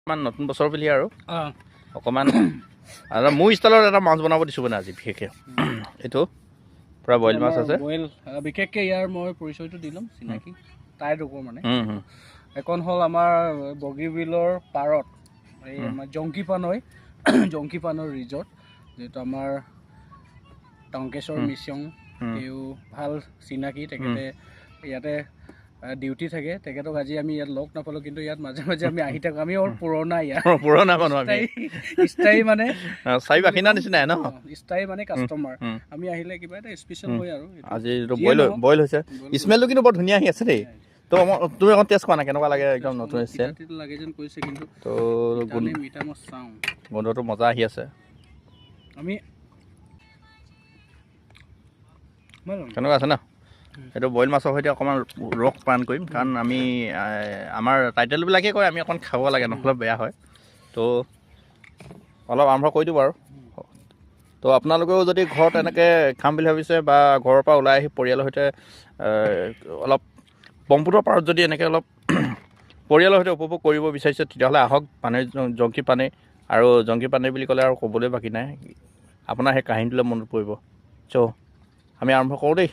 মান নতুন বছৰ বুলি আৰু অকণমান আৰু মোৰ ষ্টাইলত এটা মাছ বনাব দিছোঁ মানে আজি বিশেষকৈ এইটো পূৰা বইল মাছ আছে বইল বিশেষকৈ ইয়াৰ মই পৰিচয়টো দি ল'ম চিনাকি তাই দোকো মানে এখন হ'ল আমাৰ বগীবিলৰ পাৰত এই আমাৰ জংকীপানৈ ৰিজৰ্ট যিহেতু আমাৰ টংকেশ্বৰ মিশ্যং তেওঁ ভাল চিনাকি তেখেতে ইয়াতে ডিউটি থাকে তেখেতক আজি আমি ইয়াত লগ নাপালোঁ কিন্তু ইয়াত মাজে মাজে আমি আহি থাকোঁ আমি অলপ পুৰণা মানুহ আমি স্থায়ী মানে চাৰি বাসিন্দা নিচিনাই ন স্থায়ী মানে কাষ্টমাৰ আমি আহিলে কিবা এটা স্পেচিয়েল হয় আৰু আজি বইল হৈছে স্মেলটো কিন্তু বৰ ধুনীয়া আহি আছে দেই তো তুমি অকণ টেষ্ট কৰা নাই কেনেকুৱা লাগে একদম নতুন ষ্টাইল লাগে যেন কৈছে কিন্তু তো মিঠা মাছ চাওঁ গোন্ধটো মজা আহি আছে আমি কেনেকুৱা আছে ন এইটো বইল মাছৰ সৈতে অকণমান ৰস পান কৰিম কাৰণ আমি আমাৰ টাইটেলবিলাকেই কয় আমি অকণ খাব লাগে নহ'লে বেয়া হয় তো অলপ আৰম্ভ কৰি দিওঁ বাৰু তো আপোনালোকেও যদি ঘৰত এনেকৈ খাম বুলি ভাবিছে বা ঘৰৰ পৰা ওলাই আহি পৰিয়ালৰ সৈতে অলপ ব্ৰহ্মপুত্ৰৰ পাৰত যদি এনেকৈ অলপ পৰিয়ালৰ সৈতে উপভোগ কৰিব বিচাৰিছে তেতিয়াহ'লে আহক জংকীপানৈ আৰু জংকীপানৈ বুলি ক'লে আৰু ক'বলৈ বাকী নাই আপোনাৰ সেই কাহিনীটোলৈ মনত পৰিব চ' আমি আৰম্ভ কৰোঁ দেই